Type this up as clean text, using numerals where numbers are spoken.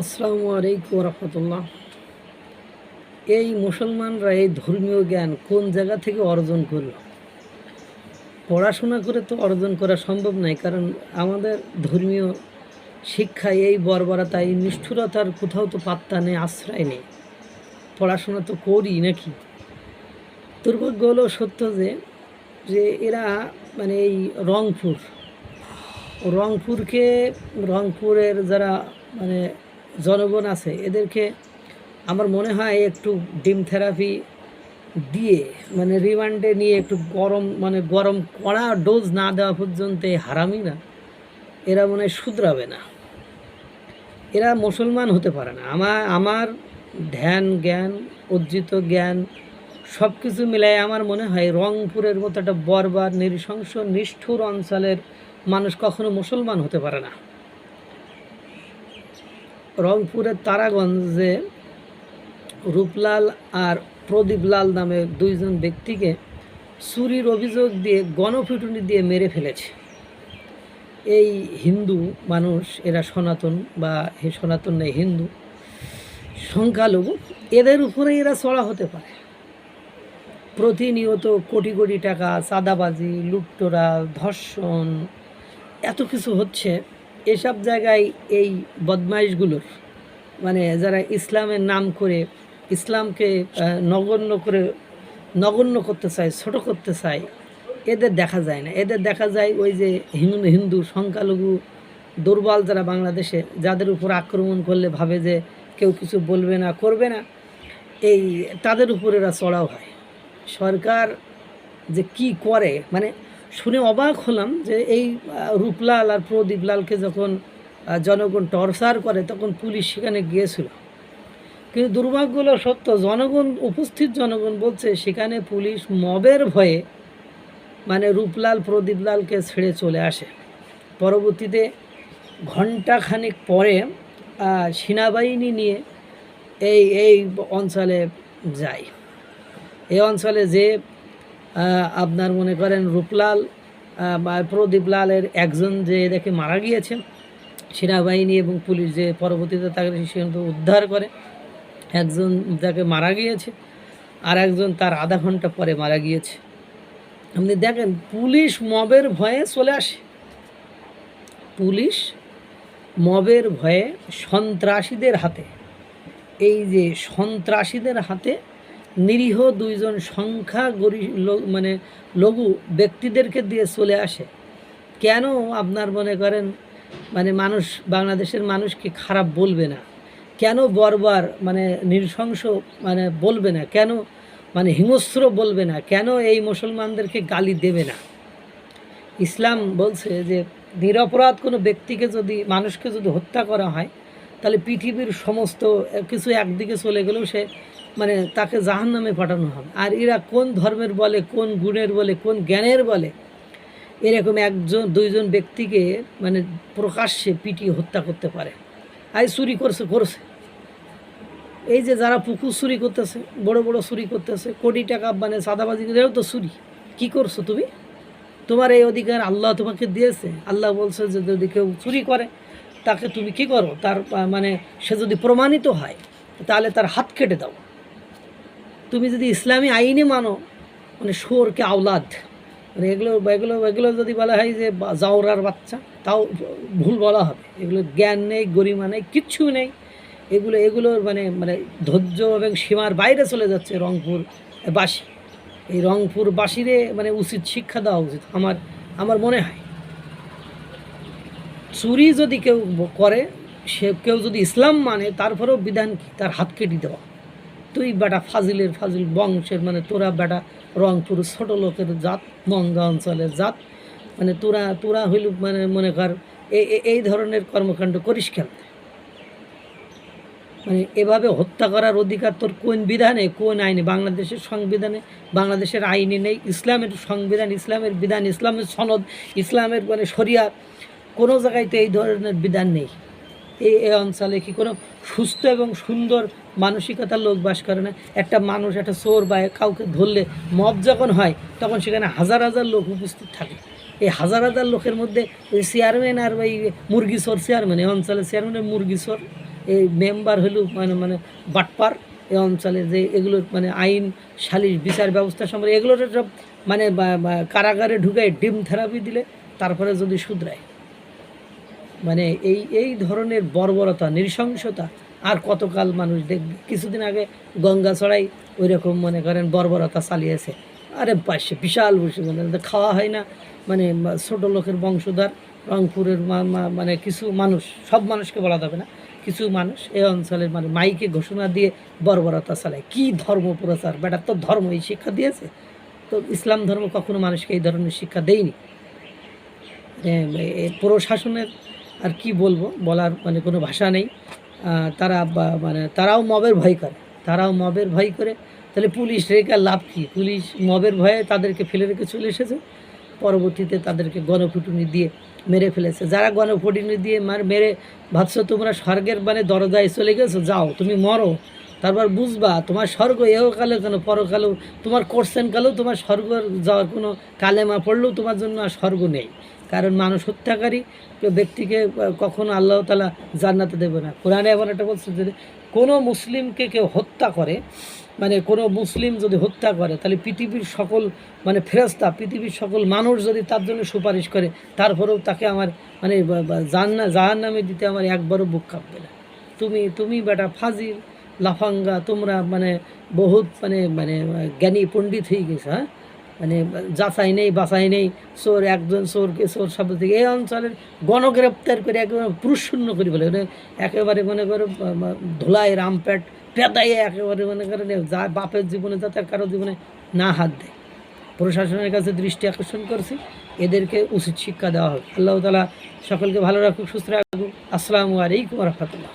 আসসালামু আলাইকুম রহমতুল্লাহ। এই মুসলমানরা এই ধর্মীয় জ্ঞান কোন জায়গা থেকে অর্জন করলো? পড়াশোনা করে তো অর্জন করা সম্ভব নয়, কারণ আমাদের ধর্মীয় শিক্ষায় এই বর্বরতা, এই নিষ্ঠুরতার কোথাও তো পাত্তা নেই, আশ্রয় নেই। পড়াশোনা তো করি নাকি? দুর্ভাগ্য হলো সত্য যে যে এরা এই রংপুরকে রংপুরের যারা মানে জনগণ আছে, এদেরকে আমার মনে হয় একটু ডিম থেরাপি দিয়ে রিমান্ডে নিয়ে একটু গরম কড়া ডোজ না দেওয়া পর্যন্ত এই হারামিরা এরা মনে হয় শুধরাবে না। এরা মুসলমান হতে পারে না। আমার ধ্যান জ্ঞান, অর্জিত জ্ঞান সব কিছু মিলাই আমার মনে হয় রংপুরের মতো একটা বর্বর নৃশংস নিষ্ঠুর অঞ্চলের মানুষ কখনো মুসলমান হতে পারে না। রংপুরের তারাগঞ্জে রূপলাল আর প্রদীপলাল নামে দুইজন ব্যক্তিকে চুরির অভিযোগ দিয়ে গণপিটুনি দিয়ে মেরে ফেলেছে। এই হিন্দু মানুষ, এরা সনাতন বা সনাতন নেই, হিন্দু সংখ্যালঘু, এদের উপরে এরা চড়া হতে পারে। প্রতিনিয়ত কোটি কোটি টাকা চাঁদাবাজি, লুটতরা, ধর্ষণ, এত কিছু হচ্ছে। এসব জায়গায় এই বদমাইশগুলোর যারা ইসলামের নাম করে ইসলামকে নগণ্য করতে চায়, ছোট করতে চায়, এদের দেখা যায় না। এদের দেখা যায় ওই যে হিন্দু সংখ্যালঘু দুর্বল যারা বাংলাদেশে, যাদের উপর আক্রমণ করলে ভাবে যে কেউ কিছু বলবে না, করবে না, এই তাদের উপর এরা চড়াও হয়। সরকার যে কি করে শুনে অবাক হলাম যে এই রূপলাল আর প্রদীপলালকে যখন জনগণ টর্চার করে তখন পুলিশ সেখানে গিয়েছিল, কিন্তু দুর্ভাগ্য হলো সত্য, উপস্থিত জনগণ বলছে সেখানে পুলিশ মবের ভয়ে রূপলাল প্রদীপলালকে ছেড়ে চলে আসে। পরবর্তীতে ঘণ্টাখানিক পরে সেনাবাহিনী নিয়ে এই অঞ্চলে যায়। এই অঞ্চলে যে আপনার মনে করেন রূপলাল বা প্রদীপলালের একজন যে এদেরকে মারা গিয়েছে, সেনাবাহিনী এবং পুলিশ যে পরবর্তীতে তাকে সেখানে উদ্ধার করে, একজন যাকে মারা গিয়েছে আর একজন তার আধা ঘন্টা পরে মারা গিয়েছে। আপনি দেখেন, পুলিশ মবের ভয়ে চলে আসে। পুলিশ মবের ভয়ে সন্ত্রাসীদের হাতে, এই যে সন্ত্রাসীদের হাতে নিরীহ দুইজন লঘু ব্যক্তিদেরকে দিয়ে চলে আসে। কেন আপনার মনে করেন মানুষ, বাংলাদেশের মানুষকে খারাপ বলবে না? কেন বর্বর নৃশংস বলবে না? কেন হিংস্র বলবে না? কেন এই মুসলমানদেরকে গালি দেবে না? ইসলাম বলছে যে নিরপরাধ কোনো ব্যক্তিকে মানুষকে যদি হত্যা করা হয়, তাহলে পৃথিবীর সমস্ত কিছু একদিকে চলে গেলেও সে তাকে জাহান্নামে পাঠানো হবে। আর এরা কোন ধর্মের বলে, কোন গুণের বলে, কোন জ্ঞানের বলে এরকম দুইজন ব্যক্তিকে প্রকাশ্যে পিটিয়ে হত্যা করতে পারে? চুরি করছে। এই যে যারা পুকুর চুরি করতেছে, বড় বড় চুরি করতেছে, কোটি টাকা চাঁদাবাজি, এও তো চুরি। কি করছো তুমি? তোমার এই অধিকার আল্লাহ তোমাকে দিয়েছে। আল্লাহ বলছে যে যদি কেউ চুরি করে তাকে তুমি কি করো, তার সে যদি প্রমাণিত হয় তাহলে তার হাত কেটে দাও। তুমি যদি ইসলামী আইনে মানো শোরকে আওলাদ, এগুলো এগুলো এগুলো যদি বলা হয় যে জাওরার বাচ্চা, তাও ভুল বলা হবে। এগুলো জ্ঞান নেই, গরিমা নেই, কিচ্ছু নেই। এগুলোর ধৈর্য এবং সীমার বাইরে চলে যাচ্ছে রংপুরবাসী। এই রংপুরবাসীরে উচিত শিক্ষা দেওয়া উচিত আমার মনে হয়। চুরি যদি কেউ করে, কেউ যদি ইসলাম মানে, তারপরেও বিধান কি? তার হাত কেটে দেওয়া। তুই বেটা ফাজিল বংশের, তোরা বেটা রংপুর ছোট লোকের জাত, মঙ্গা অঞ্চলের জাত, তোরা হইল মনে কর এই ধরনের কর্মকাণ্ড করিস কেন? এভাবে হত্যা করার অধিকার তোর কোন বিধানে, কোন আইনে? বাংলাদেশের সংবিধানে, বাংলাদেশের আইনে নেই। ইসলামের সংবিধান, ইসলামের বিধান, ইসলামের সনদ, ইসলামের শরিয়া, কোনো জায়গায় তো এই ধরনের বিধান নেই। এই অঞ্চলে কি কোনো সুস্থ এবং সুন্দর মানসিকতার লোক বাস করে না? একটা মানুষ, একটা চোর বা কাউকে ধরলে মব যখন হয় তখন সেখানে হাজার হাজার লোক উপস্থিত থাকে। এই হাজার হাজার লোকের মধ্যে ওই চেয়ারম্যান আর ওই মুরগি চোর চেয়ারম্যান, এই অঞ্চলের চেয়ারম্যানের মুরগি চোর, এই মেম্বার হলো মানে মানে বাটপার এই অঞ্চলে, যে এগুলোর মানে আইন সালিশ বিচার ব্যবস্থা সম্পর্কে এগুলোর সব মানে কারাগারে ঢুকে ডিম থেরাপি দিলে তারপরে যদি শুধরায়। মানে এই এই ধরনের বর্বরতা নৃশংসতা আর কতকাল মানুষ দেখবে? কিছুদিন আগে গঙ্গাচড়াই ওই রকম মনে করেন বর্বরতা চালিয়েছে। আরে পাশে বিশাল বসে মানে খাওয়া হয় না, মানে ছোটো লোকের বংশধর রংপুরের মানে কিছু মানুষ, সব মানুষকে বলা যাবে না, কিছু মানুষ এই অঞ্চলের মানে মাইকে ঘোষণা দিয়ে বর্বরতা চালায়। কী ধর্ম প্রচার! বেটা তো ধর্ম এই শিক্ষা দিয়েছে? তো ইসলাম ধর্ম কখনো মানুষকে এই ধরনের শিক্ষা দেয়নি। প্রশাসনের আর কি বলবো, বলার মানে কোনো ভাষা নেই। তারা মানে তারাও মবের ভয় করে, তাহলে পুলিশ রেখে লাভ কী? পুলিশ মবের ভয়ে তাদেরকে ফেলে রেখে চলে এসেছে, পরবর্তীতে তাদেরকে গণপিটুনি দিয়ে মেরে ফেলেছে। যারা গণপিটুনি দিয়ে মেরে ভাবছো তোমরা স্বর্গের মানে দরজায় চলে গেছো, যাও তুমি মরো, তারপর বুঝবা তোমার স্বর্গ এহকালে কেন পরকালেও তোমার করছেন কালেও তোমার স্বর্গ যাওয়ার কোনো কালেমা পড়লেও তোমার জন্য আর স্বর্গ নেই। কারণ মানুষ হত্যাকারী ব্যক্তিকে কখনো আল্লাহ তাআলা জান্নাতে দেবে না। কোরআনে এমন একটা বলছে যে কোনো মুসলিমকে কেউ হত্যা করে, মানে কোনো মুসলিম যদি হত্যা করে তাহলে পৃথিবীর সকল মানে ফেরেশতা, পৃথিবীর সকল মানুষ যদি তার জন্য সুপারিশ করে, তারপরেও তাকে আমার মানে জাহান্নামে দিতে আমার একবারও বুক কাঁপবে না। তুমি বেটা ফাজিল লাফাঙ্গা, তোমরা মানে বহুত মানে মানে জ্ঞানী পণ্ডিত হয়ে গেছে। হ্যাঁ, মানে যাচাই নেই বাছাই নেই, চোর একজন চোরকে চোর শব্দ থেকে এই অঞ্চলের গণগ্রেপ্তার করে একেবারে পুরুষশূন্য করে বলে, একেবারে মনে করো ধুলায় রামপেট পেদাইয়ে একেবারে মনে করেন যা বাপের জীবনে যাতে কারো জীবনে না হাত দেয়। প্রশাসনের কাছে দৃষ্টি আকর্ষণ করছি, এদেরকে উচিত শিক্ষা দেওয়া হবে। আল্লাহ তাআলা সকলকে ভালো রাখুক, সুস্থ রাখুক। আসসালামু আলাইকুম ওয়া রাহমাতুল্লাহ।